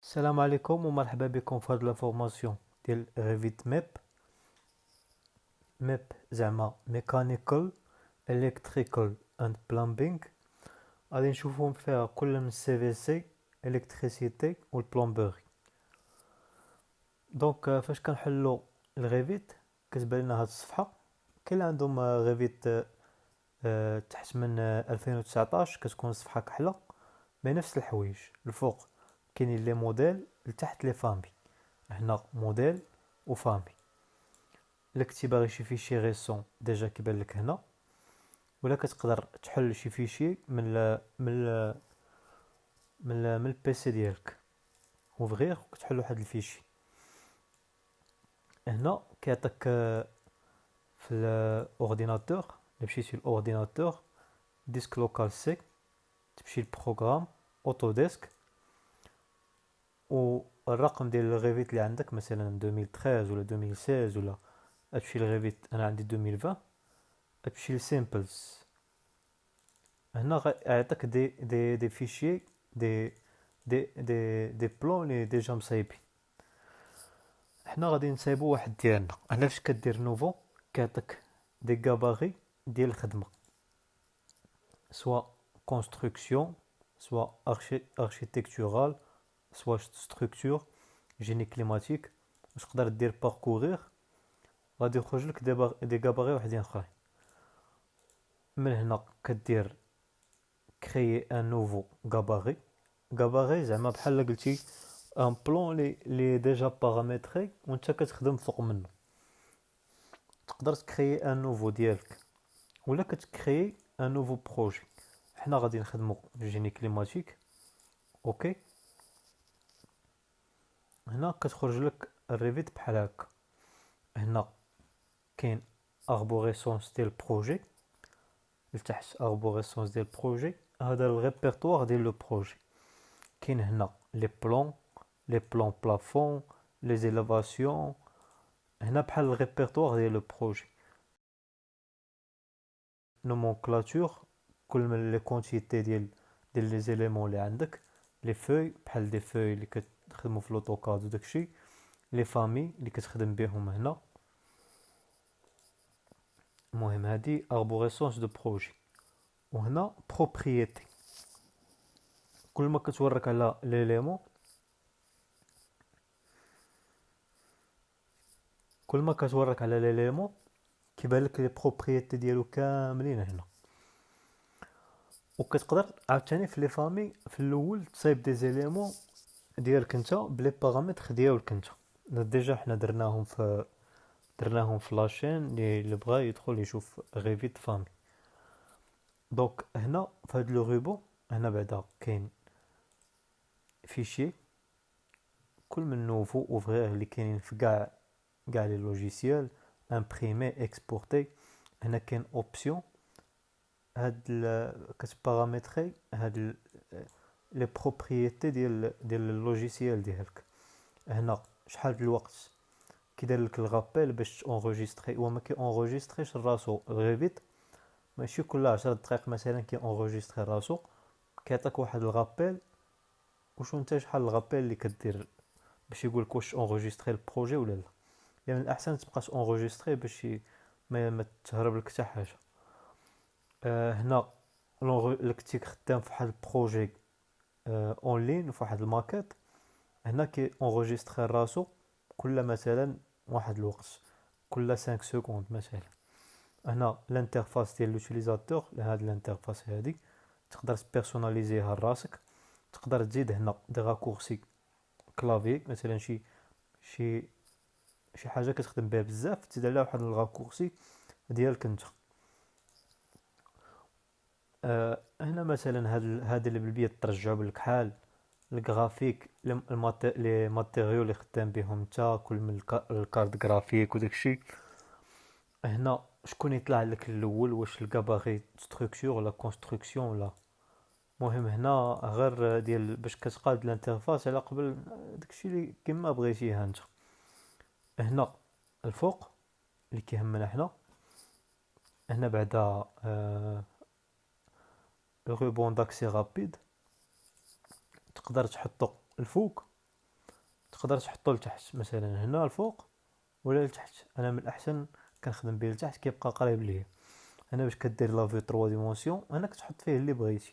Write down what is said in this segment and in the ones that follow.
السلام عليكم ومرحبا بكم في هذه الفورماسيون ديال ريفيت ميب زعما ميكانيكال الكتريكال اند بلامبينغ. غادي نشوفهم فيها كل من السي في سي الكتريسيتي والبلومبوري. دونك فاش كنحلو الريفيت كتبان لنا هاد الصفحه. كاين اللي عندهم ريفيت تحت من 2019 كتكون الصفحه كحله بنفس الحوايج. الفوق كاينين لي موديل، لتحت لي فامي. هنا موديل وفامي. الا كنتي باغي شي فيشي ريسون ديجا كيبان لك هنا، ولا كتقدر تحل شي فيشي من البيسي ديالك وفغيغ وكتحل واحد الفيشي. هنا كيعطيك في الاورديناتور، الا مشيتي للاورديناتور ديسك لوكال سي تمشي للبروغرام اوتو ديسك، والرقم ديال الريفيت اللي عندك مثلا 2013 ولا 2016 ولا تمشي للريفيت. انا عندي 2020. تمشي لسيمبلز. هنا غيعطيك دي فيشي دي دي بلون لي ديجا مصايبين. حنا غادي نصايبو واحد ديالنا. هنا فاش كدير نوفو كيعطيك دي غاباري ديال الخدمه، سوا كونستركسيون، سوا اركيتكتورال، سوا ستركتور، جيني كليماتيك. واش تقدر دير باركورير. غادي يخرج لك دي غاباري وحدين اخرين. من هنا كدير كريي ان نوفو غاباري. غاباري زعما بحال قلتي ان بلون لي ديجا بارامتري وانت كتخدم فوق منه. تقدر تكريي ان نوفو ديالك ولا كتكريي ان نوفو بروجي. حنا غادي نخدمو بجيني كليماتيك. اوكي، هنا كتخرج لك الريفيت بحال هكا. هنا كاين اربوريسونس ديال البروجي، لتحت اربوريسونس ديال البروجي. هذا الريبرتوار ديال لو بروجي. كاين هنا لي بلون بلافون، لي زيليفاسيون. هنا بحال الريبرتوار ديال لو بروجي. نومونكلاتور، كل من لي كونتيتي ديال لي زيليمون اللي عندك. لي فوي بحال دي فوي اللي كتخدموا في لوتوكاد وداكشي. لي فامي اللي كتخدم بهم هنا. المهم هادي اربوريسونس دو بروجي. وهنا بروبريتي، كل ما كتورك على ليليمون كل ما كتورك على ليليمون كيبان لك لي بروبريتي ديالو كاملين هنا. وكتقدر عاوتاني في لي فامي في الاول تصايب دي زيليمون ديالك انت بلي بارامتر ديالك انت. ديجا حنا درناهم في لاشين اللي بغا يدخل يشوف ريفيت فامي. دونك هنا في هاد لو روبو هنا بعدا كاين فيشي كل من نوفو اوفرير اللي كاينين في كاع لي لوجيسيال. امبريمي، اكسبورتي. هنا كاين اوبسيون هاد كتبارامتري هاد لي بروبريتي ديال اللوجيسيال ديالك. هنا شحال د الوقت كيدير لك الغابيل باش اونغيستري. هو ما كي اونغيستريش راسو الريفيت، ماشي كل 10 دقائق مثلا كي اونغيستري راسو. كيعطيك واحد الغابيل وشو انت شحال الغابيل اللي كدير باش يقول لك واش اونغيستري البروجي ولا لا. يعني الاحسن تبقاش اونغيستري باش ما تهرب لك حتى حاجه. هنا كنتي خدام في واحد البروجي اون لين في واحد الماكيت. هنا كي اونغيستري راسو كل مثلا واحد الوقت، كل 5 سكوند مثلا. هنا الانترفاس ديال لوتيليزاتور، هاد الانترفاس هادي تقدر تبيرسوناليزيها لراسك. تقدر تزيد هنا دي راكورسي كلافي مثلا شي شي حاجه كتخدم بها بزاف تزيد عليها واحد الراكورسي ديالك انت. هنا مثلا هاد اللي بالبيض ترجعو بالكحال. الجرافيك لي ماتيريو اللي خدام بهم نتا كل من الكارد جرافيك وداكشي. هنا شكون يطلع لك الاول، واش الكاباري ستركتور ولا كونستركسيون ولا. المهم هنا غير ديال باش كتقاد الانترفاس على قبل داكشي اللي كما بغيتيها انت. هنا الفوق اللي كيهمنا حنا. هنا بعدا روبون داكسي رابيد تقدر تحطو الفوق تقدر تحطو لتحت مثلا هنا الفوق ولا لتحت. انا من الاحسن كنخدم به لتحت كيبقى قريب ليا. هنا باش كدير لا في 3 ديمونسيون هنا كتحط فيه اللي بغيتي.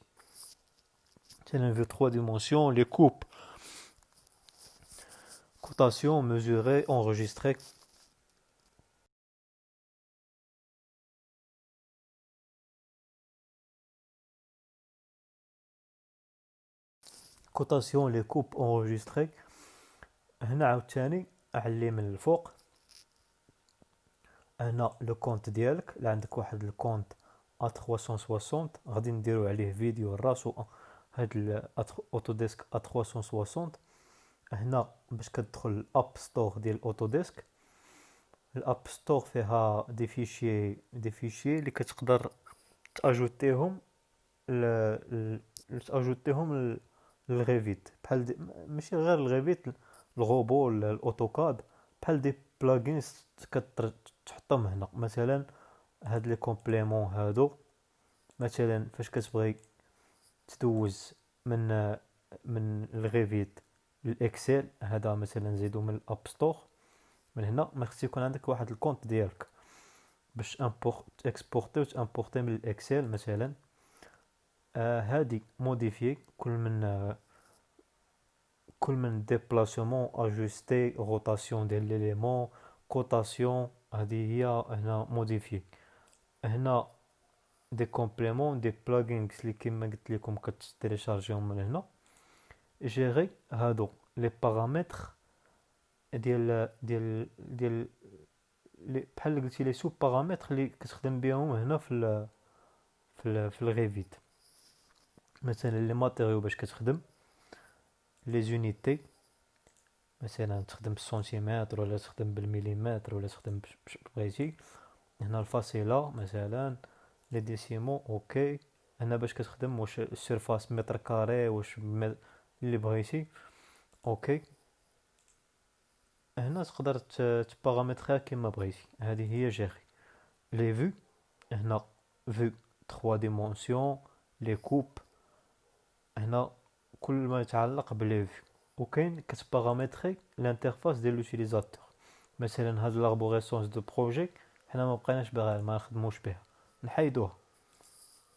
مثلا في 3 ديمونسيون لي كوب cotation mesurée enregistrée. cotation les coupes enregistrées. هنا عاوتاني اعلي من الفوق. هنا لو كونت ديالك اللي عندك واحد الكونت ا 360 غادي نديرو عليه فيديو راسو. هاد اوتوديسك ا 360. هنا باش كتدخل الاب ستور ديال اوتوديسك. الاب ستور فيها دي فيشي اللي كتقدر تاجوتيهم تاجوتيهم للريفيت بحال ماشي غير الريفيت الغوبو الاوتوكاد بحال دي بلاغينز كتحطهم هنا. مثلا هاد لي كومبليمون هادو مثلا فاش كتبغي تدوز من الريفيت للاكسل هذا مثلا نزيدو من الاب ستور. من هنا ما خص يكون عندك واحد الكونت ديالك باش اكسبورتي وتامبورتي من الاكسل مثلا. هادي موديفي كل من ديبلاسمون اجوستي روتاسيون ديال ليليمون كوتاسيون. هذه هي هنا موديفي. هنا دي كومبليمون دي بلاغينز اللي كما قلت لكم كتيليشارجيهم من هنا. جيري هادو لي بارامتر ديال بحال قلتي لي سو بارامتر اللي كتخدم بهم هنا في الريفيت. مثلا لي ماتيريو باش كتخدم لي زونيتي مثلا تخدم بالسنتيمتر ولا تخدم بالمليمتر ولا تخدم باش بغيتي. هنا الفاصله مثلا لي ديسيمو اوكي. هنا باش كتخدم واش السيرفاس متر كاري واش اللي بغيتي اوكي. هنا تقدر تبارامترها كما بغيتي. هذه هي جيري لي فيو. هنا فيو 3 ديمونسيون لي كوب. هنا كل ما يتعلق بلي فيو. وكاين كتبارامتري الانترفاس ديال لوتيليزاتور. مثلا هاد لاربوريسونس دو بروجي حنا ما بقيناش باغي ما نخدموش بها نحيدوها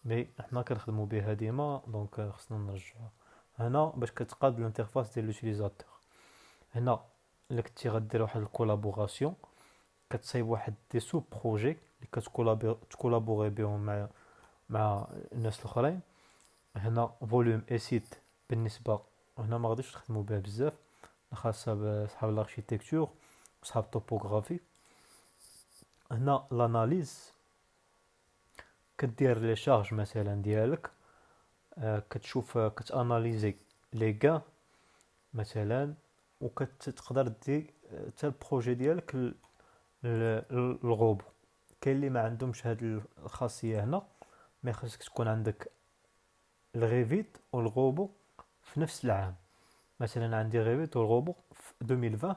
مي حنا كنخدمو بها ديما دونك خصنا نرجعوها. هنا باش كتقاد الانترفاس ديال لوتيليزاتور. هنا الا كنتي غدير واحد الكولابوراسيون كتصايب واحد دي سو بروجي اللي كتكولابوري بهم مع الناس الاخرين. هنا فوليوم اي سيت بالنسبه هنا ما غاديش تخدموا بها بزاف خاصها بصحاب الاركيتكتور وصحاب الطوبوغرافي. هنا لاناليز كدير لي شارج مثلا ديالك. كتشوف كتاناليزي لي غا مثلا وكتقدر دي حتى البروجي ديالك الغوبو. كاين اللي ما عندهمش هاد الخاصيه هنا ما خصك تكون عندك الريفيت والغوبو في نفس العام. مثلا عندي ريفيت والغوبو في 2020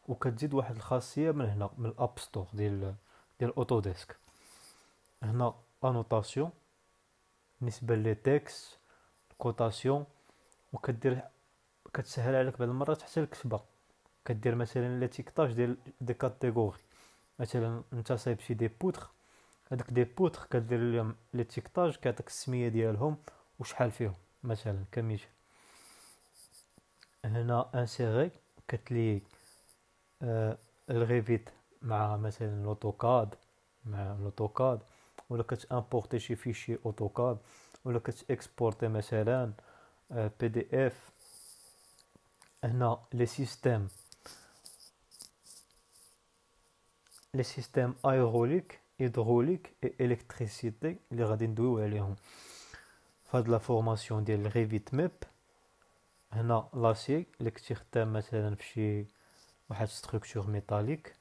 وكتزيد واحد الخاصيه من هنا من الاب ستور ديال اوتوديسك. هنا انوتاسيون بالنسبه لي تكست كوتاسيون وكدير كتسهل عليك بعض المرات حتى الكتابه. كدير مثلا ليتيكتاج ديال دي كاتيجوري. مثلا انت صايب شي دي بوتر هذوك دي بوتر كدير لهم ليتيكتاج كيعطيك السميه ديالهم وشحال فيهم مثلا كمثال. هنا انسيري كتلي الريفيت مع مثلا الاوتوكاد مع الاوتوكاد ولا كتامبورتي شي فيشي اوتوكاد ولا كتاكسبورتي مثلا بي دي اف. هنا لي سيستيم ايروليك هيدروليك اي الكتريسيتي اللي غادي ندويو عليهم فهاد لا فورماسيون ديال الريفيت ماب. هنا لاسي اللي كنتي خدام مثلا في شي واحد ستركتور ميتاليك.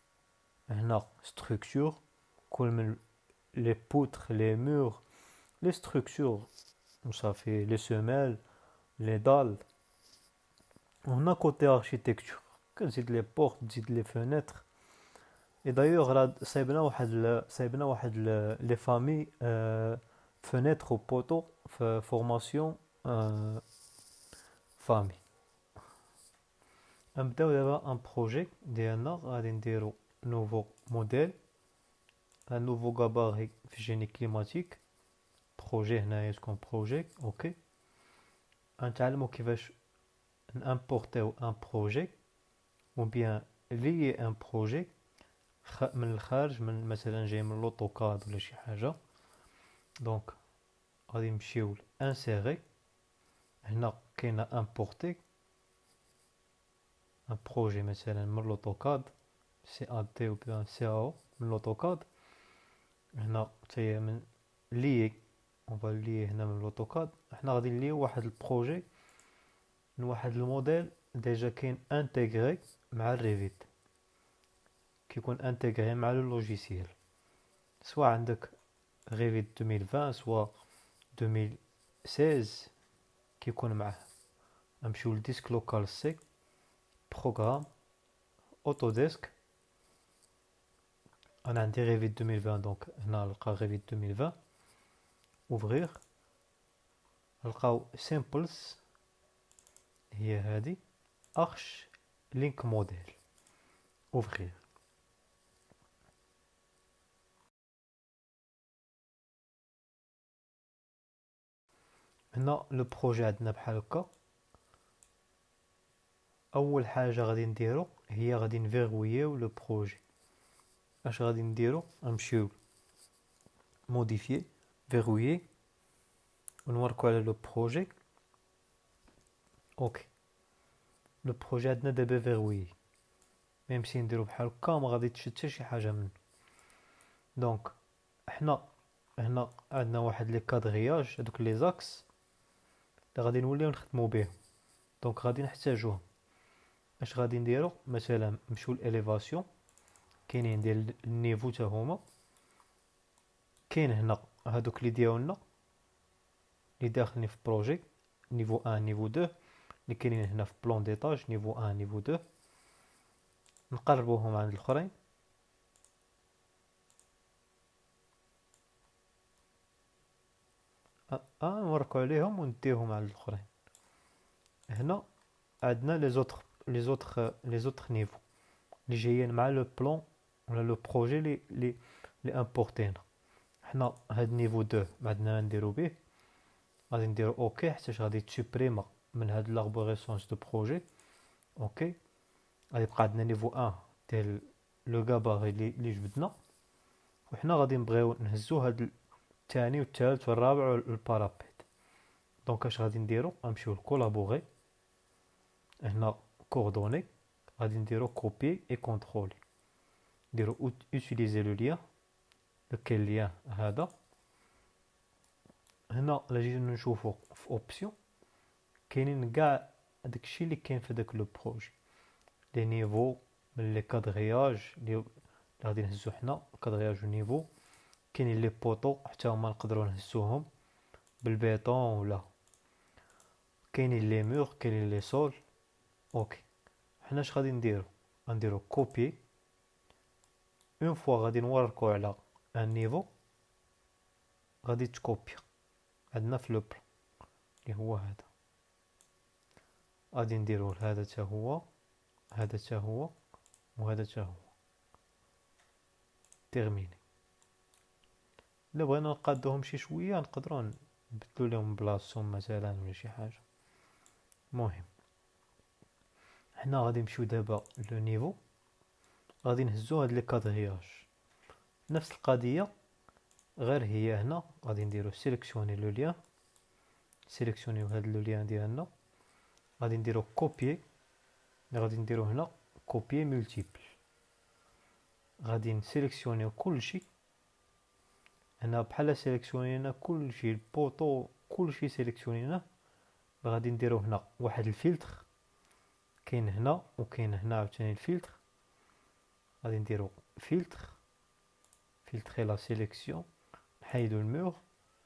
هنا ستركتور كل من لي بوتر لي مور لي ستركتور وصافي لي سيميل لي دال. وهنا كوتي اركيتكتور كتزيد لي بورت تزيد لي فينيتر. اي دايوغ راه صايبنا واحد لي فامي فينيتر و بوتو في فورماسيون فامي. نبداو دابا ان بروجي ديالنا غادي نديرو نوفو موديل ان نوفو غاباري في جيني كليماتيك بروجي هنايا تكون بروجي اوكي غنتعلمو كيفاش نامبورتيو ان بروجي ou bien lier un projet من الخارج من مثلا جاي من لوطوكاد ولا شي حاجه دونك غادي نمشيو انسيري هنا كاينه امبورتي ان بروجي مثلا من لوطوكاد سي ا دي او بيان سي او من لوطوكاد هنا حتى من لي اون فا لي هنا من لوطوكاد حنا غادي نليو واحد البروجي من واحد الموديل ديجا كاين انتيغري مع الريفيت كيكون انتيغري مع لو لوجيسيال سواء عندك ريفيت 2020 سواء 2016 كيكون معاه نمشيو لديسك لوكال سي بروغرام اوتوديسك انا عندي ريفيت 2020 دونك هنا نلقى ريفيت 2020 اوفرير نلقاو سيمبلز هي هذه ارش لينك موديل اوفرير هنا لو بروجي عندنا بحال هكا اول حاجه غادي نديرو هي غادي نفيغويو لو بروجي اش غادي نديرو نمشيو موديفيي فيغويي ونوركو على لو بروجي اوكي لو بروجي عندنا دابا فيغويي ميم سي نديرو بحال هكا ما غادي تشد حتى شي حاجه منه دونك حنا هنا عندنا واحد لي كادغياج هادوك لي زاكس اللي غادي نوليو نخدمو بهم دونك غادي نحتاجوهم اش غادي نديرو مثلا نمشيو لاليفاسيون كاينين ديال النيفو حتى هما كاين هنا هادوك اللي ديالنا اللي داخلين في بروجي نيفو 1 نيفو 2 اللي كاينين هنا في بلون ديتاج نيفو 1 نيفو 2 نقربوهم عند الاخرين نوركو عليهم ونديهم على الاخرين هنا عندنا لي زوتر نيفو اللي جايين مع لو بلون ولا لو بروجي لي امبورتينا حنا هاد نيفو 2 ما عندنا ما نديرو به غادي نديرو اوكي حيت غادي تسوبريما من هاد لاربوريسونس دو بروجي اوكي غادي يبقى عندنا نيفو 1 ديال لو غاباري اللي جبدنا وحنا غادي نبغيو نهزو هاد الثاني والثالث والرابع والبارابيت دونك اش غادي نديرو غنمشيو لكولابوري هنا كوردوني غادي نديرو كوبي اي كونترولي نديرو اوتيليزي لو ليان كاين ليان هذا هنا الا جينا نشوفو في اوبسيون كاينين كاع داكشي اللي كاين في داك لو بروجي لي نيفو من لي كادغياج اللي غادي نهزو حنا كادغياج ونيفو كاينين لي بوطو حتى هما نقدروا نهزوهم بالبيطون ولا كاينين لي مور كاينين لي سول اوكي حنا اش غادي نديرو كوبي اون فوا غادي نوركو على ان نيفو غادي تكوبي عندنا في لو بلان اللي هو هذا غادي نديرو هذا حتى هو هذا حتى هو وهذا حتى هو تيرميني الا بغينا نقادوهم شي شويه نقدروا نبدلو لهم بلاصتهم مثلا ولا شي حاجه المهم حنا غادي نمشيو دابا لو نيفو غادي نهزو هاد لي كادغياج نفس القضيه غير هي هنا غادي نديرو سيليكسيوني لو ليان سيليكسيونيو هاد لو ليان ديالنا غادي نديرو كوبيي غادي نديرو هنا كوبيي مولتيبل غادي نسيليكسيونيو كلشي هنا بحال سيليكسيونينا كلشي البوطو كلشي سيليكسيونيناه غادي نديرو هنا واحد الفلتر كاين هنا وكاين هنا عاوتاني الفلتر غادي نديرو فلتر فلتري لا سيليكسيون نحيدو المور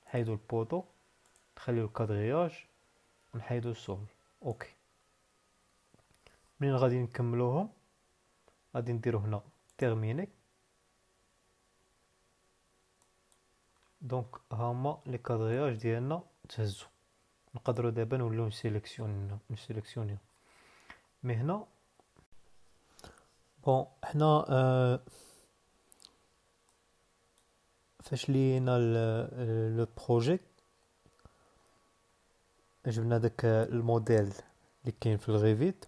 نحيدو البوطو نخليو الكادغياج ونحيدو السول اوكي منين غادي نكملوهم غادي نديرو هنا تيرميني دونك هما لي كادغياج ديالنا تهزو نقدروا دابا نوليو نسيليكسيونيو مي هنا بون حنا فاش لينا لو بروجي جبنا داك الموديل اللي كاين في الريفيت.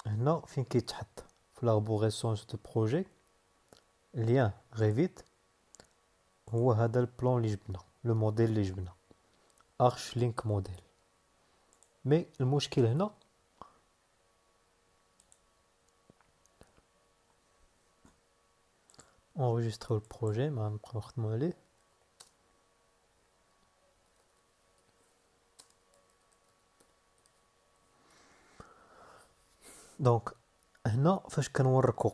هنا فين كيتحط في لاربوريسونس دو بروجي ليان ريفيت، هو هذا البلان اللي جبنا، لو موديل اللي جبنا ارش لينك موديل. مي المشكل هنا enregistrer البروجي ما نبقاو نخدمو عليه. دونك هنا فاش كنوركو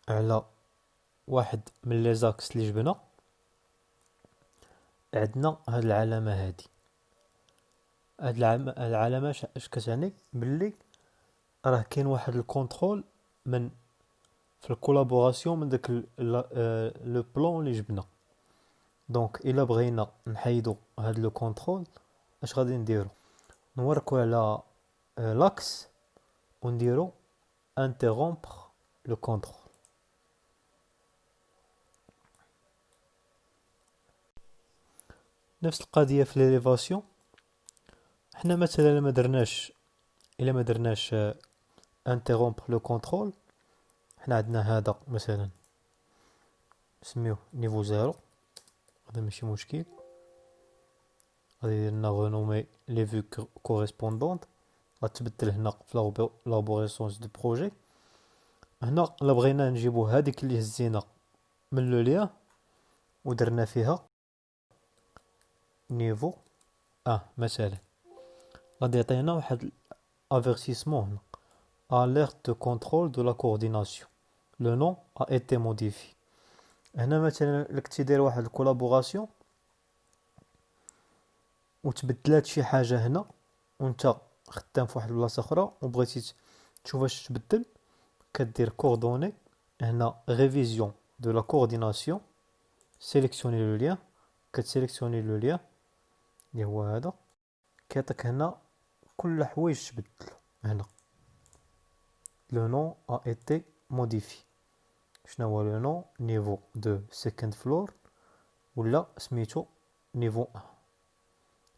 على واحد من لي زاكس اللي جبنا، عندنا هاد العلامه هادي. هاد العلامه اش كتعني؟ باللي راه كاين واحد الكونترول من في الكولابوراسيون من داك لو بلان اللي جبنا. دونك الا بغينا نحيدو هاد لو كونترول اش غادي نديرو؟ نوركو على لاكس ونديرو انترومبر لو كونترول. نفس القضيه في ليليفاسيون. حنا مثلا الا ما درناش انترومبر لو كونترول، حنا عندنا هذا مثلا نسميوه نيفو زيرو، هذا ماشي مشكل. غادي يدير لنا غونومي لي فيو كوريسبوندونت، غتبدل هنا في لابوريسونس دو بروجي. هنا الا بغينا نجيبو هذيك اللي هزينا من لو ليان ودرنا فيها نيفو مثلا، غادي يعطينا واحد افيرتيسمون هنا alerte de contrôle de la coordination, le nom a été modifié. هنا مثلا لك تيدير واحد الكولابوراسيون وتبدلات شي حاجه هنا وانت خدام في واحد البلاصه اخرى وبغيتي تشوف واش تبدل، كدير كوردوني هنا ريفيزيون دو لا كورديناسيون، سيليكسيوني لو ليان، كتسيليكسيوني لو ليان اللي هو هذا، كيعطيك هنا كل حوايج تبدل. هنا لو نون ا ايتي موديفي. شنو هو لو نون؟ نيفو دو سيكند فلور ولا سميتو نيفو 1.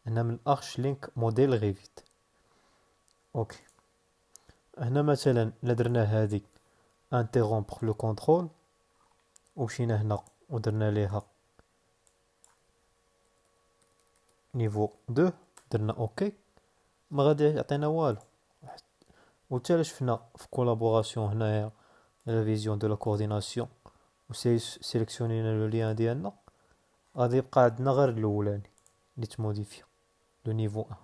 هنا من ارش لينك موديل ريفيت. اوكي هنا مثلا الا درنا هذيك انترومبر لو كونترول ومشينا هنا ودرنا ليها نيفو 2 درنا اوكي، ما غادي يعطينا والو. وحتى شفنا في كولابوراسيون هنايا لا فيزيون دو لا كورديناسيون و سيليكسيونينا لو ليان ديالنا، غادي يبقى عندنا غير الاولاني اللي تموديفيا لو نيفو 1.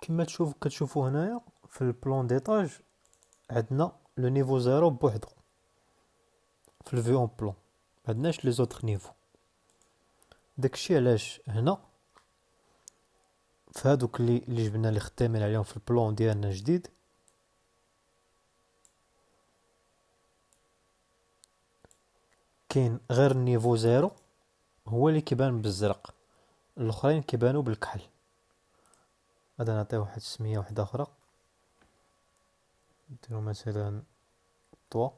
كما كتشوفوا هنايا في البلان ديتاج عندنا لو نيفو 0 بوحدو في الفيو اون بلان، معندناش لي زوطخ نيفو. داكشي علاش هنا في هادوك اللي جبنا اللي خدامين عليهم في البلان ديالنا جديد كاين غير النيفو 0 هو اللي كيبان بالزرق، الاخرين كيبانوا بالكحل. غادي نعطيه واحد السميه واحده اخرى، نديرو مثلا طوا.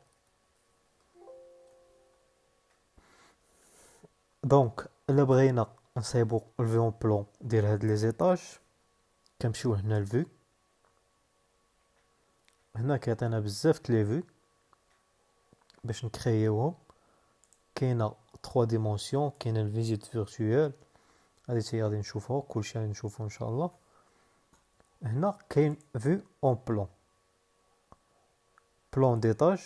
دونك الا بغينا نصايبو الفيون بلون ديال هاد لي زيطاج كنمشيو هنا الفيو. هنا كيعطينا بزاف لي فيو باش نكرييوهم. كاينه 3 ديمونسيون، كاينه الفيزيت فيرتوال، هادي حتى غادي نشوفوها كلشي غادي نشوفو ان شاء الله. هنا كاين فيو اون بلون، بلون ديتاج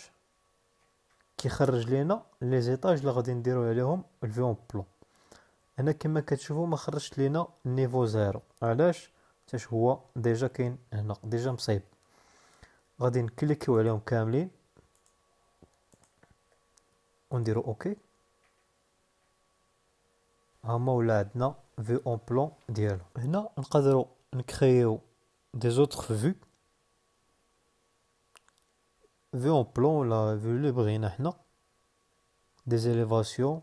كيخرج لينا لي زيطاج اللي غادي نديرو عليهم الفيو اون بلون. هنا كما كتشوفوا ما خرجت لينا نيفو 0. علاش؟ حيت هو ديجا كاين هنا ديجا مصايب. غادي نكليكيو عليهم كاملين ونديرو اوكي. هما ولا عندنا فيو اون بلون ديالو. هنا نقدروا نكرييو دي زوطخ فيو، فيو اون بلون ولا فيو اللي بغينا حنا، دي زيليفاسيون.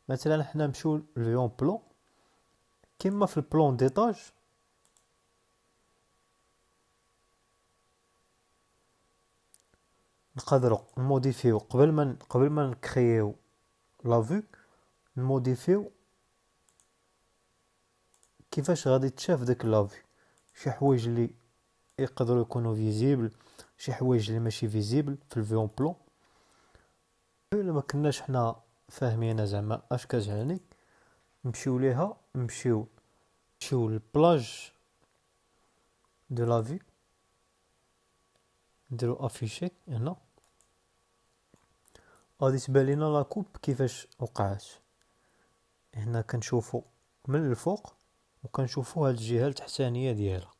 مثلا حنا نمشيو لفيو اون بلون كما في البلون ديتاج. نقدروا نموديفيو قبل ما نكرييو لا فيو، نموديفيو كيفاش غادي تشاف ديك لا فيو، شي حوايج اللي يقدروا يكونوا فيزيبل، شي حوايج اللي ماشي فيزيبل في الفيون بلون. الا ما كناش حنا فاهمين زعما اش كتعني، نمشيو للبلاج دو لا فيو، نديرو افيشي هنا، غادي تبان لينا لا كوب كيفاش وقعات. هنا كنشوفو من الفوق وكنشوفو هاد الجهه التحتانيه ديالها،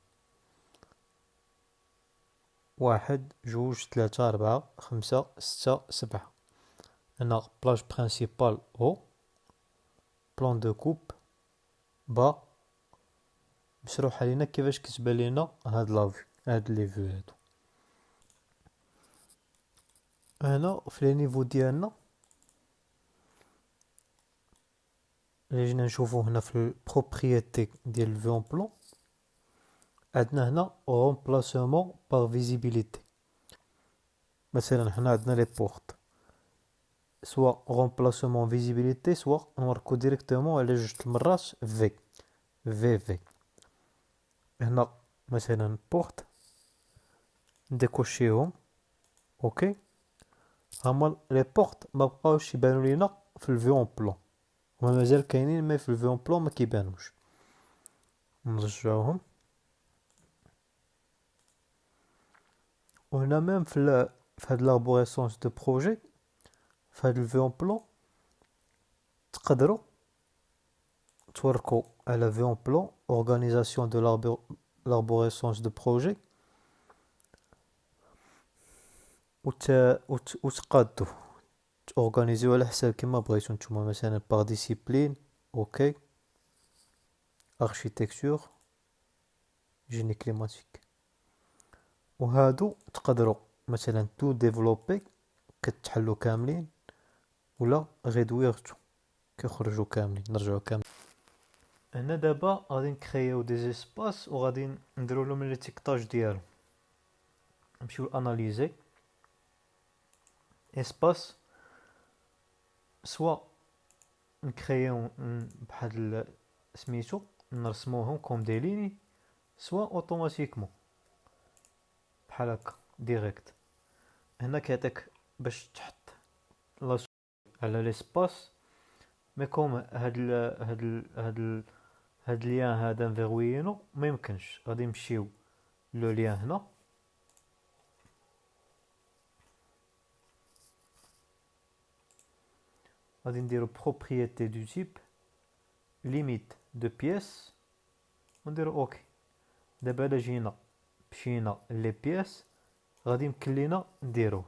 1 2 3 4 5 6 7. هنا بلاج برينسيبال او، بلان دو كوب با، مشروحه لينا كيفاش كتبان لينا هاد لا فيو، هاد لي فيو هادو. هنا في لي نيفو ديالنا اللي جينا نشوفو هنا في البروبريتي ديال الفيون بلون، عندنا هنا رومبلاسمون بار فيزيبيليتي. مثلا هنا عندنا لي بورت، سوا رومبلاسمون فيزيبيليتي سوا نوركو ديريكتومون على جوج المرات في. هنا مثلا بورت نديكوشيهم، اوكي. هما لي بورت ما بقاوش يبانو لينا في الفيون بلون، هما مازال كاينين مي في الفيون بلون ما كيبانوش. نرجعوهم. وهنا ميم في هاد لابوريسونس دو بروجي، في هاد الفيون بلون تقدروا توركو على فيون بلون اورغانيزاسيون دو لاربوريسونس دو بروجي، وتقادو تورغانيزيو على حساب كيما بغيتو نتوما، مثلا باغ ديسيبلين، اوكي، اركيتكتور، جيني كليماتيك. وهادو تقدروا مثلا تو ديفلوبي كتحلو كاملين، ولا ريدويرتو كيخرجوا كاملين، نرجعوا كاملين. هنا دابا غادي نكريو دي زيسباس وغادي نديرو لهم ليتيكتاج ديالهم. نمشيو لاناليزي اسباس، سوا نكريو بحال سميتو نرسموهم كوم دي ليني، سوا اوتوماتيكمون بحال هكا ديريكت. هنا كيعطيك باش تحط لا على ليسباس، مي كوم هاد ليان هذا نفيروينو ما يمكنش. غادي نمشيو لو ليان هنا، غادي نديرو بروبريتي دو تيب ليميت دو بيس ونديرو اوكي. دابا الا جينا مشينا لي بيس غادي يمكن لينا نديروه.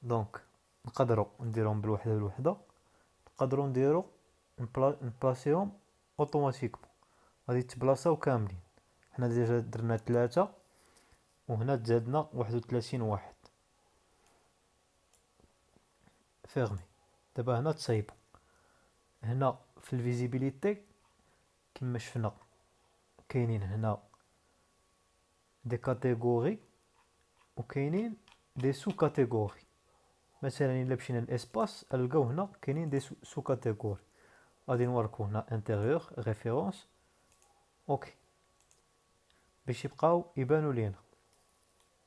دونك نقدروا نديروهم بالوحده بالوحده، نقدروا نديرو نبلاسيهم اوتوماتيكمون، غادي يتبلاصاو كاملين. حنا ديجا درنا 3 وهنا تزادنا 31 واحد. فيرمي. دابا هنا تصايبو. هنا في الفيزيبيليتي كما شفنا كاينين هنا دي كاتيجوري وكاينين دي سو كاتيجوري. مثلا الا مشينا للاسباس نلقاو هنا كاينين دي سو كاتيجوري. غادي نوركو هنا انتيريور ريفيرونس، اوكي، باش يبقاو يبانو لينا.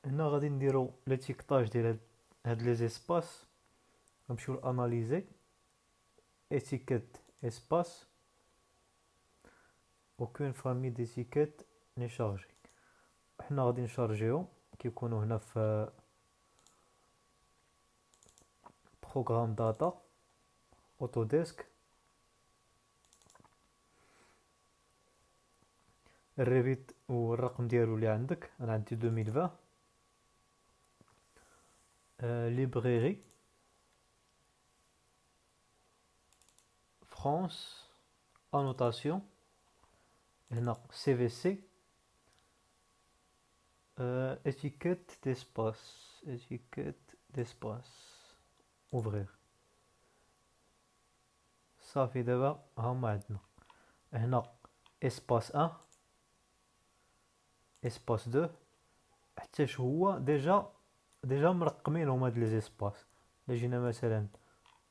هنا غادي نديرو ليتيكتاج ديال هاد لي زيسباس. غنمشيو لاناليزي اتيكيت اسباس، aucune famille d'étiquettes n'est chargée. حنا غادي نشارجيهم كيكونوا هنا في بروغرام داتا اوتوديسك. الريفيت والرقم ديالو اللي عندك، انا عندي 2020. ليبريري فرانس، انوتاسيون هنا سي في سي، اتيكيت ديسباس اوفرير. صافي دابا هما عندنا هنا اسباس 1 اسباس 2 حتى هو ديجا ديجا مرقمينهم هاد لي زيسباس. الا جينا مثلا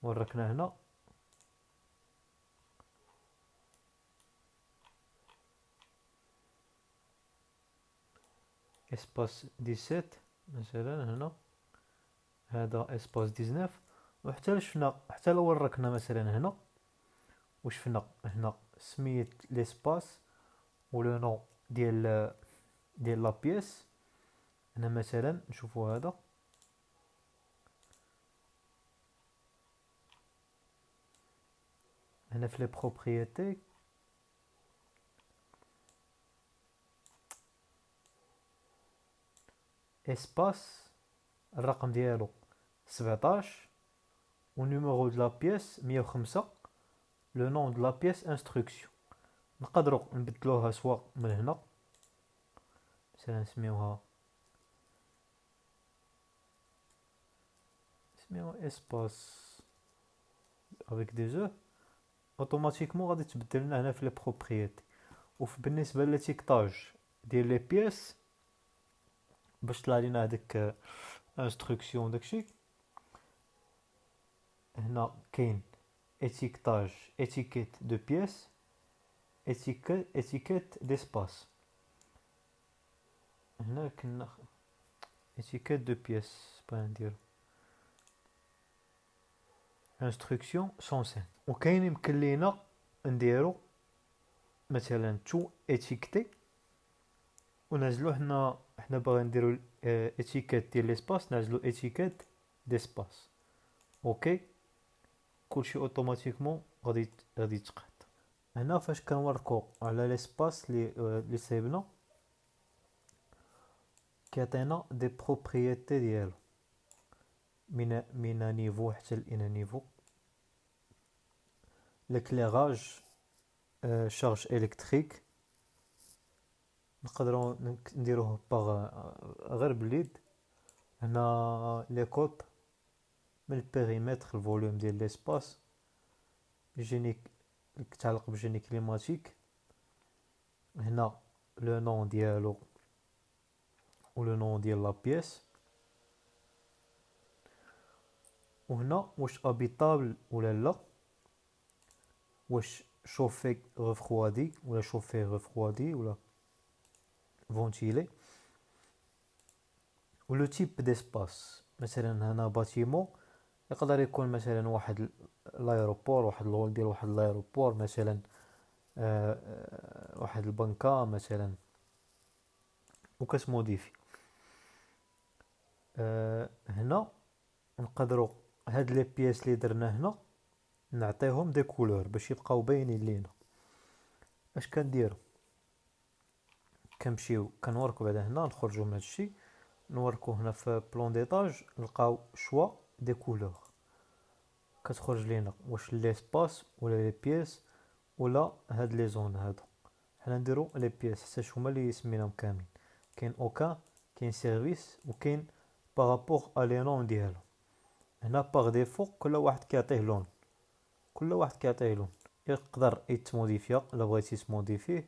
وركنا هنا اسباس 17 مثلا، هنا هذا اسباس 19. وحتى شفنا حتى لو وركنا مثلا هنا وشفنا هنا سميت ليسباس ولو نو ديال لا بيس. هنا مثلا نشوفوا هذا هنا في لي بروبريتي اسباس الرقم ديالو 17 ونيميرو د لا بيس 105 لو نون د لا بيس انستركسيون. نقدروا نبدلوها سواء من هنا مثلا نسميوها اسباس افيك دي زو، اوتوماتيكمون غادي تبدل لنا هنا في لي بروبريتي. بالنسبه للتيكتاج ديال لي بيس باش طلع لينا هذيك انستركسيون داكشي، هنا كاين étiquetage étiquette de pièces étiquette d'espace. هنا كنا étiquette de pièces بغينا نديرو instruction 105. وكاين يمكن لينا نديرو مثلا تو étiqueté ونزلو حنا باغي نديرو étiquette ديال l'espace نزلو étiquette d'espace. اوكي كلشي اوتوماتيكمون غادي يتقاد. هنا فاش كنوركو على ليسباس لي سايبنا كيعطينا دي بروبريتي ديالو من نيفو حتى لإنا نيفو. l'éclairage charge électrique نقدروا نديروه باغ غير باليد. هنا لي كوب من البيريمتر الفوليوم ديال ليسباس جيني كتعلق بجيني كليماتيك. هنا لو نون ديالو ولو نون ديال لا بيس. وهنا واش ابيتابل ولا لا، واش شوفي ريفروادي ولا شوفي ريفروادي ولا فونتيلي. ولو تيب ديسباس مثلا هنا باتيمون يقدر يكون مثلا واحد لايروبور واحد الهول ديال واحد لايروبور مثلا واحد البنكه مثلا وكتموديفي. هنا نقدروا هاد لي بياس اللي درنا هنا نعطيهم دي كولور باش يبقاو باينين لينا. اش كنديروا كنمشيو كنوركو بعدا هنا نخرجوا من هادشي نوركو هنا في بلون ديتاج نلقاو شوا دي كولور كتخرج لينا واش ليسباس ولا لي بياس ولا هاد لي زون هادو. حنا نديرو لي بياس حتى هما اللي سميناهم كاملين. كاين اوكا كاين سيرفيس وكاين بارابور ا لي نون ديالو. هنا باغ ديفو كل واحد كيعطيه لون يقدر يتموديفيا الا بغيتي تموديفيه.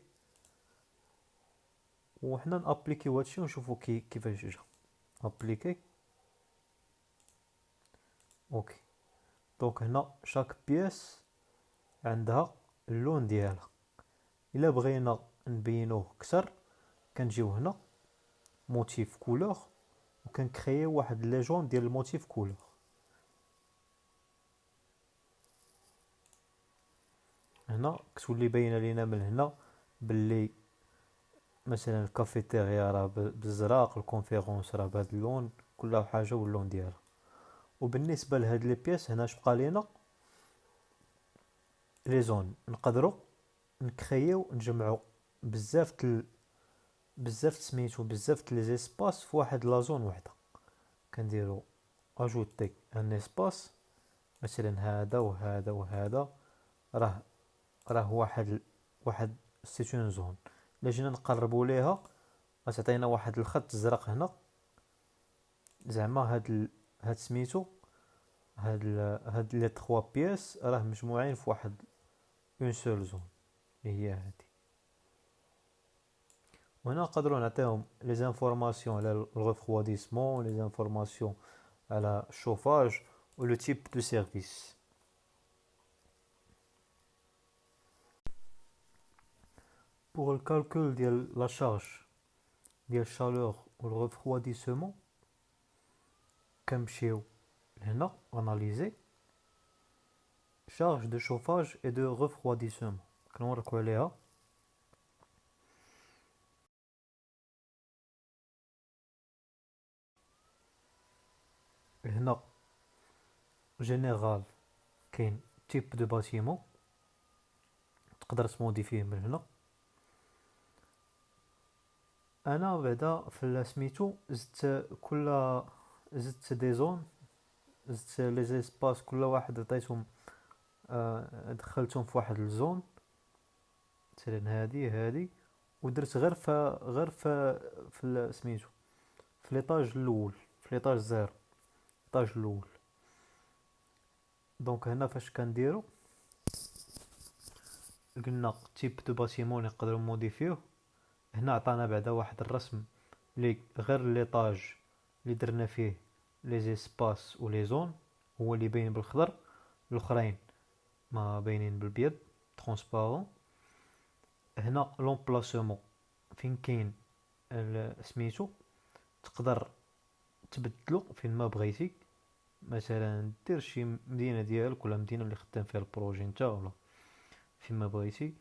وحنا نابليكيو هادشي ونشوفو كيفاش جا ابليكي. اوكي دونك هنا شاك بياس عندها اللون ديالها. الا بغينا نبينوه اكثر كنجيو هنا موتيف كولور وكنكرييو واحد ليجون ديال الموتيف كولور. هنا كتولي باينه لينا من هنا باللي مثلا الكافيتيريا راه بالزرق، الكونفيرونس راه بهذا اللون، كل حاجه واللون ديالها. وبالنسبه لهاد لي بياس هنا اش بقى لينا لي زون نقدروا نكرييو نجمعوا بزاف سميتو بزاف لي زيسباس في واحد لا زون وحده. كنديروا اجوتي ان اسباس مثلا هذا وهذا وهذا راه واحد سيت اون زون. الا جينا نقربوا ليها غتعطينا واحد الخط زرق هنا زعما هاد سميتو هاد لي 3 بياس راه مجموعين في واحد اون سول زون اللي هي هادي. وهنا نقدروا نعطيهم لي زانفورماسيون على الريفرويديسمون، لي زانفورماسيون على الشوفاج و لو تيب دو سيرفيس. pour le calcul ديال la charge ديال chaleur و le refroidissement كنمشيو لهنا analyser charge de chauffage et de refroidissement كنوركو عليها. هنا جينيرال كاين تيب دو باتيمون تقدر تموديفيه من هنا. انا بعدا في سميتو زدت زدت دي زون، زدت لي زيسباس كل واحد عطيتهم دخلتهم في واحد الزون، مثلا هادي ودرت غير في سميتو في ليطاج الاول، في ليطاج زيرو، ليطاج الاول. دونك هنا فاش كنديرو قلنا تيب دو باتيمون نقدروا موديفيوه. هنا عطانا بعدا واحد الرسم لي غير ليطاج اللي درنا فيه لي زيسباس و لي زون هو اللي باين بالخضر، الاخرين ما باينين بالبيض ترونسبارون. هنا لومبلاسمون فين كاين سميتو تقدر تبدلو فين ما بغيتي، مثلا دير شي مدينه ديالك ولا مدينه اللي خدام فيها البروجي نتا ولا فين ما بغيتي.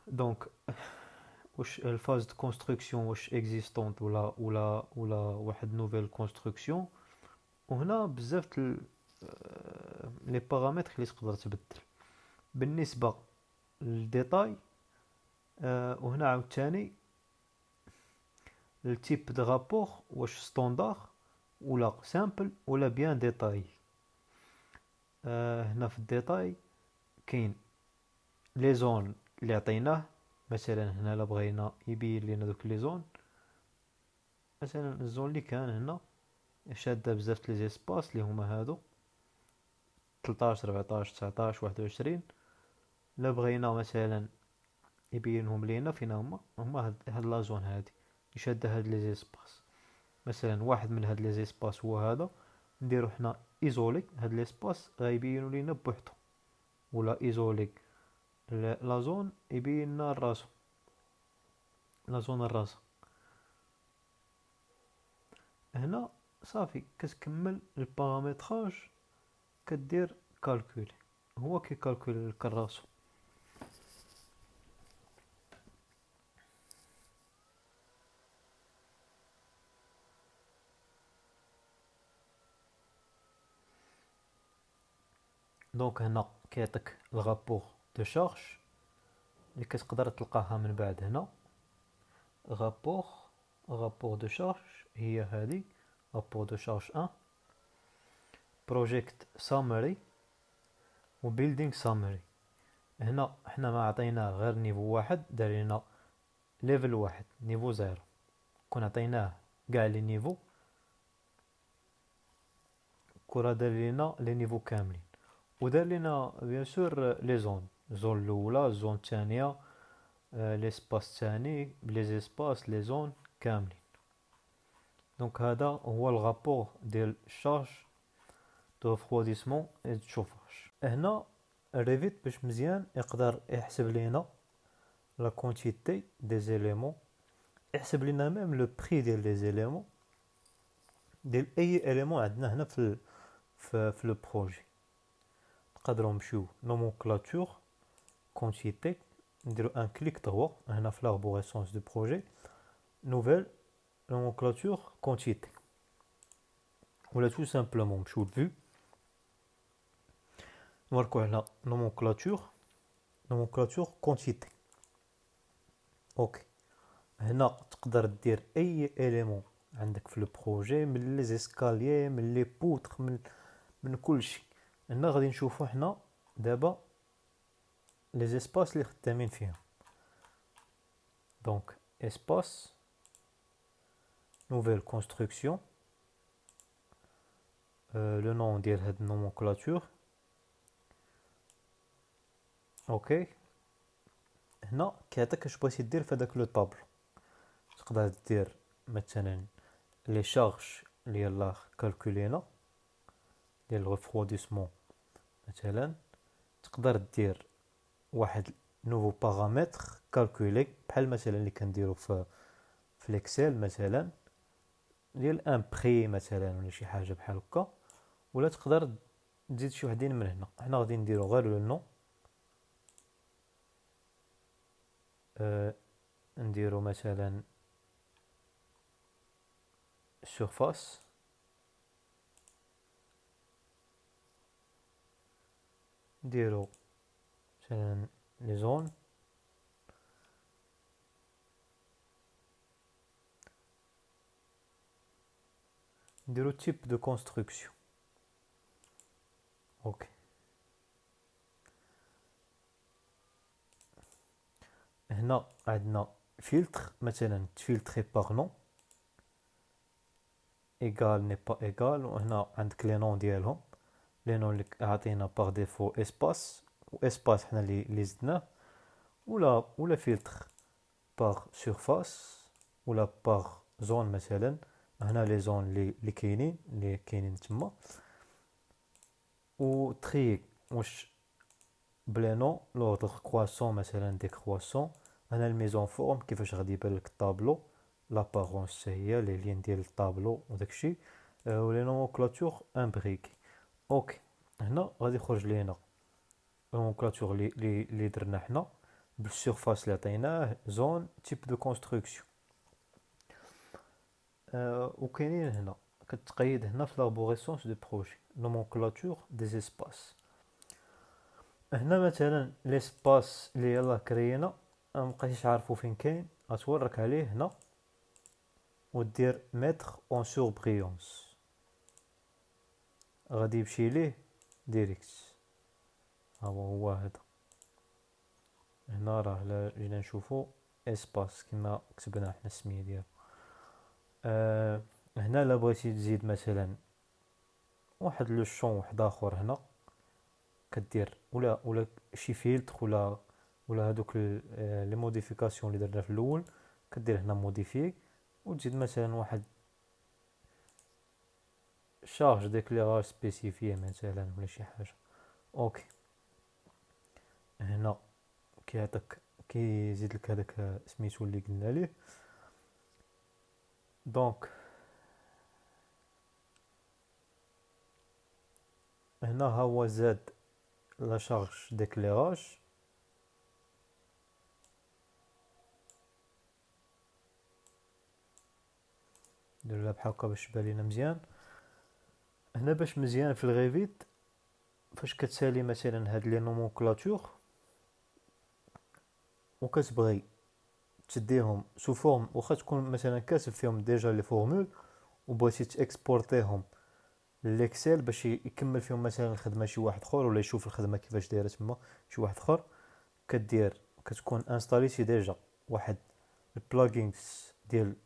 دونك واش الفاز دو كونستركسيون واش اكزيستونط ولا واحد نوفيل كونستركسيون. وهنا بزاف لي بارامتر اللي تقدر تبدل بالنسبه للديتاي. وهنا عاوتاني التيب دو رابور واش ستاندار ولا سامبل ولا بيان ديتاي. هنا في الديتاي كاين لي زون اللي عطيناه، مثلا هنا لا بغينا يبين لينا دوك لي زون، مثلا الزون اللي كان هنا شاده بزاف لي زيسباس اللي هما هادو 13 14 19 21. لا بغينا مثلا يبينهم لينا فين هما هاد لا زون هادي يشاده هاد لي زيسباس. مثلا واحد من هاد لي زيسباس هو هذا، نديرو حنا ايزولي هاد ليسباس غيبينو لينا بوحدو، ولا ايزولي لا زون يبين لنا الراسو، لا زون الراسه. هنا صافي كتكمل البارامتراج، كدير كالكول، هو كيكالكول لك الراسو. دونك هنا كيعطيك الرابور دو شارج اللي كتقدر تلقاها من بعد. هنا رابور دو شارج هي هذه رابور دو شارج 1، بروجيكت سامري و بيلدينغ سامري. هنا حنا ما عطيناه غير نيفو واحد، دار لنا ليفل واحد نيفو زيرو. كون عطيناه كاع لي نيفو كورا دار لنا لي نيفو كاملين، ودار لنا بيان سور لي زون، زون الاولى الزون الثانيه ليسباس الثاني لي زيسباس لي زون كاملين. دونك هذا هو الرابور ديال الشارج دو ريفرويديسمون اي دو شوفاج. هنا الريفيت باش مزيان يقدر يحسب لينا لا كونتيتي دي زيليمون، يحسب لنا ميم لو بري ديال لي زيليمون ديال اي اليمون عندنا هنا في لو بروجي. نقدروا نمشيو نومونكلاتور كونتيتي، نديرو ان كليك دروا هنا في لاربوريسونس دو بروجي، نوفيل نومونكلاتور كونتيتي، ولا تو سامبلومون نمشيو لفيو نماركو على نومونكلاتور كونتيتي. اوكي هنا تقدر دير اي اليمون عندك في البروجي، من لي زيسكاليي من لي بوتر من كل شيء. هنا غادي نشوفوا حنا دابا لي زيسباس اللي خدامين فيهم. دونك اسباس نوفيل كونستركسيون، لو نون ديال هاد النومونكلاتور. اوكي هنا كيعطيك اش بغيتي دير في هذاك لو طابلو. تقدر دير مثلا لي شارج اللي يلاه كالكولينا ديال الريفروديسمون. مثلا تقدر دير واحد نوفو بارامتر كالكولي بحال مثلا اللي كنديرو في الاكسل مثلا ديال ان بري مثلا ولا شي حاجه بحال هكا. ولا تقدر تزيد شي وحدين من هنا. حنا غادي نديرو غير لو نو، نديرو مثلا surface، نديرو مثلا لي زون، نديرو تيب دو كونستركسيون. اوكي. هنا عندنا فلتر مثلا تفلتري باغ نو، ايغال ني با ايغال. وهنا عندك لي نون ديالهم، لي نون اللي عطينا باغ ديفو اسباس، واسباس حنا اللي زدناه. ولا فلتر باغ سيرفاس ولا باغ زون مثلا. هنا لي زون اللي كاينين تما. و تري واش بلي نو لوردر كرواسون مثلا ديكرواسون. هنا الميزون فورم كيفاش غادي يبان لك الطابلو، لابارونس هي لي لين ديال الطابلو وداكشي. ولي نومونكلاتور امبريكي. اوكي. هنا غادي يخرج لينا نومونكلاتور اللي درنا حنا بالسيرفاس اللي عطيناه زون تيب دو كونستركسيون. وكاينين هنا كتقيد هنا في لابوريسونس دو بروجي نومونكلاتور دي زيسباس. هنا مثلا ليسباس اللي يلاه كرينا مبقيتيش عارفو فين كاين، غتورك عليه هنا ودير ميتر اون سوربريونس، غادي يمشي ليه ديريكت. ها هو هذا. هنا راه لا جينا نشوفو اسباس كما كتبنا حنا السميه ديالو. هنا لا بغيتي تزيد مثلا واحد لو شون واحد اخر هنا كدير ولا شي فيلتر ولا هادوك لي موديفيكاسيون اللي درنا في الاول كدير هنا موديفي وتزيد مثلا واحد شارج ديكليراج سبيسيفيه مثلا ولا شي حاجه. اوكي. هنا كيعطيك كيزيد لك هذاك سميتو اللي قلنا ليه. دونك هنا ها هو زاد لا شارج ديكليراج. ندير لها بحال هكا باش تبان لينا مزيان. هنا باش مزيان في الغيفيت فاش كتسالي مثلا هاد لي نومونكلاتور وكتبغي تديهم سو فورم، واخا تكون مثلا كاتب فيهم ديجا لي فورمول وبغيتي تاكسبورتيهم للاكسل باش يكمل فيهم مثلا الخدمه شي واحد اخر ولا يشوف الخدمه كيفاش دايره تما شي واحد اخر. كتكون انستاليتي ديجا واحد البلاغينز ديال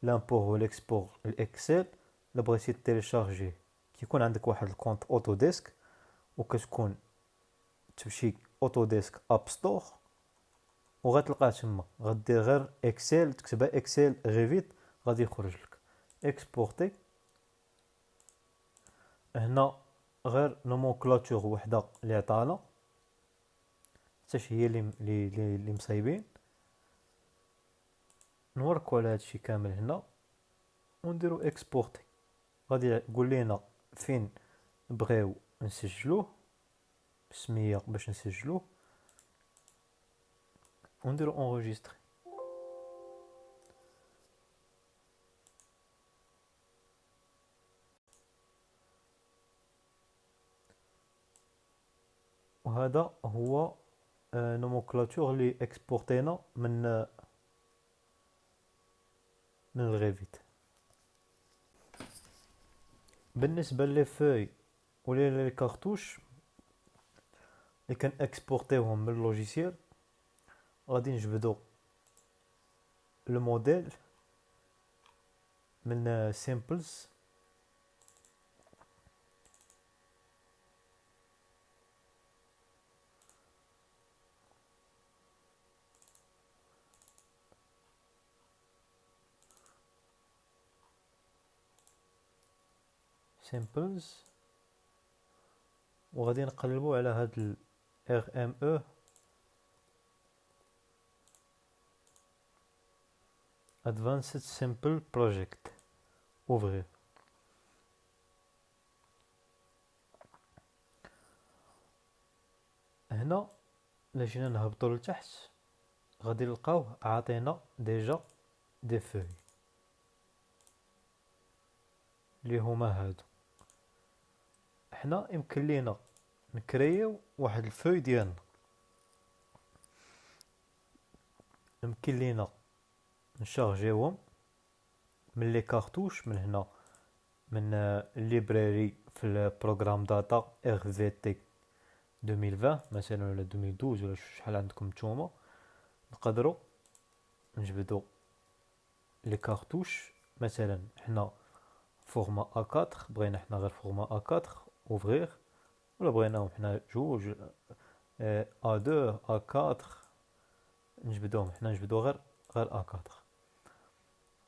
لامبور والاكسبور الاكسل. الا بغيتي تيليشارجيه كيكون عندك واحد الكونت اوتوديسك، وكتكون تمشي اوتوديسك اب ستور وغتلقاه تما. غدير غير اكسل تكتبها اكسل ريفيت غادي يخرج لك اكسبورتي. هنا غير نومونكلاتور وحده اللي عطانا حتىش هي اللي مصايبين. نوركو على هادشي كامل هنا ونديرو اكسبورتي. غادي يقول لنا فين نبغيو نسجلوه بسميه باش نسجلوه ونديرو اونغيستري. وهذا هو نومونكلاتور اللي اكسبورتينا من الغيفيت. بالنسبه لي فوي ولا لي كارتوش اللي كان اكسبورتيهم من اللوجيسيال غادي نجبدو لو موديل من سيمبلز. سيمبلز، وغادي نقلبوا على هاد ال RME Advanced Simple Project. اوفغير. هنا الا جينا نهبطوا لتحت غادي نلقاوه عاطينا ديجا دي فوي اللي هما هادو. حنا يمكن لينا نكريو واحد الفوي ديالنا، يمكن لينا نشارجيوهم من لي كارتوش من هنا من الليبراري في البروغرام داتا ار في تي 2020 مثلا ولا 2012 ولا شحال عندكم نتوما. نقدروا نجبدوا لي كارتوش مثلا حنا فورما A4 بغينا حنا غير فورما A4 اوفغير، ولا بغيناهم حنا جوج A2 A4 نجبدوهم حنا نجبدو غير A4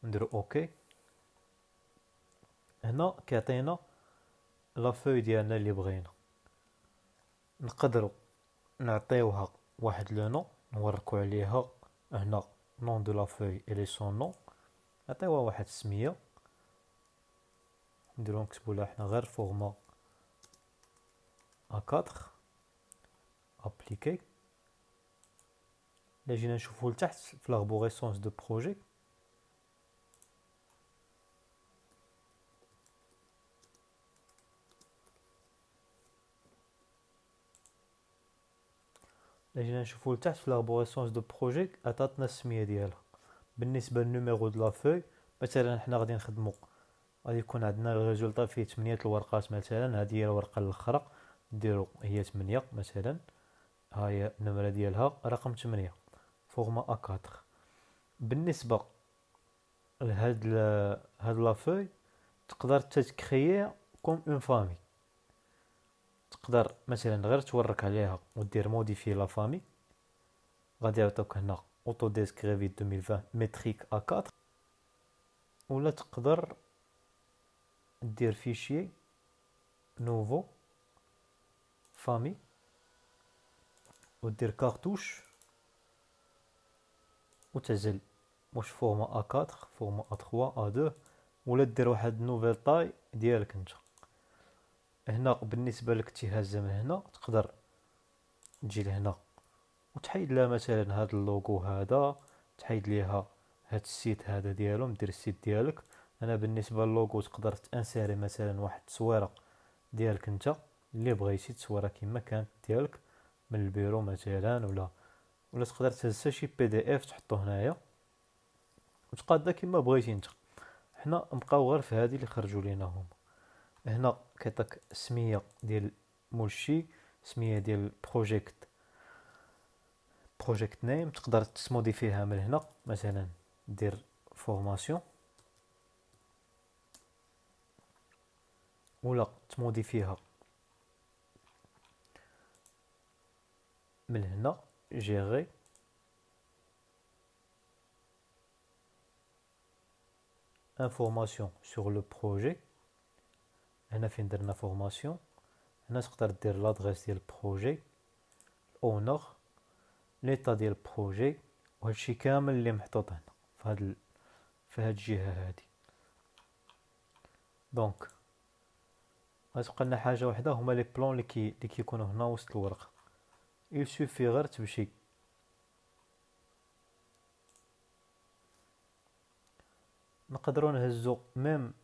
نديرو اوكي. هنا كيعطينا لا فوي ديالنا اللي بغينا، نقدروا نعطيوها واحد لو نون نوركو عليها هنا نون دو لا فوي الي سون نون، نعطيوها واحد السميه نديرو نكتبو لها حنا غير فورما A4 ابليكي. الا جينا نشوفو لتحت في لاربوريسونس دو بروجي جينا نشوفو لتحت في لاربوريسونس دو بروجي عطاتنا السميه ديالها. بالنسبه للنيميرو دو لا فوي مثلا حنا غادي نخدمو غادي يكون عندنا الريزولطا فيه 8 الورقات مثلا، هذه هي الورقه الاخرى نديرو هي 8 مثلا، ها هي النمره ديالها رقم 8 فورما A4. بالنسبه لهاد هاد لا فوي تقدر تكريي كوم اون فامي، تقدر مثلا غير تورك عليها ودير موديفي لا فامي، غادي يعطوك هنا اوتوديسك ريفيت 2020 ميتريك A4، ولا تقدر دير فيشي نوفو فامي ودير كارتوش وتعزل واش فورما A4 فورما A3 A2، ولا دير واحد نوفيل طاي ديالك انت. هنا بالنسبه لك تيهز من هنا تقدر تجي لهنا وتحيد لها مثلا هاد اللوغو هذا، تحيد ليها هاد السيت هذا ديالهم، دير السيت ديالك. انا بالنسبه للوغو تقدر تانسيري مثلا واحد التصويره ديالك انت اللي بغيتي، تصويره كما كانت ديالك من البيرو مثلا، ولا تقدر تهز شي بي دي اف تحطو هنايا وتقادا كما بغيتي انت. حنا نبقاو غير في هذه اللي خرجوا لينا هما. هنا كيعطيك السميه ديال مولشي، سميه ديال بروجيكت نيم، تقدر تسمودي فيها من هنا مثلا دير فورماسيون، ولا تمودي فيها من هنا جيري انفورماسيون سور لو بروجي. هنا فين درنا فورماسيون هنا تقدر دير لادريس ديال البروجي، اونر، ليطا ديال البروجي، وهادشي كامل اللي محطوط هنا في هاد الجهه هادي. دونك غتبقى لنا حاجه واحده هما لي بلون اللي كيكونوا هنا وسط الورقه. il suffit غير تمشي نقدروا نهزو ميم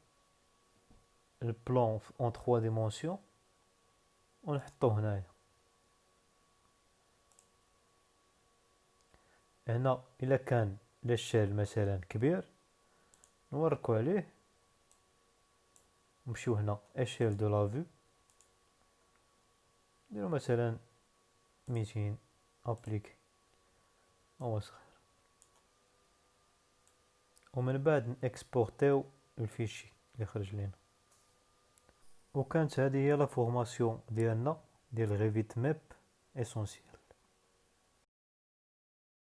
البلون اون 3 ديمونسيون ونحطوه هنايا. هنا الا كان لاشال مثلا كبير نوركو عليه، نمشيو هنا اشيل دو لا فيو نديرو مثلا 200 ابليكي هو صغير، ومن بعد نكسبورتيو الفيشي اللي خرج لينا. وكانت هذه هي لا فورماسيون ديالنا ديال ريفيت ماب اسونسيال.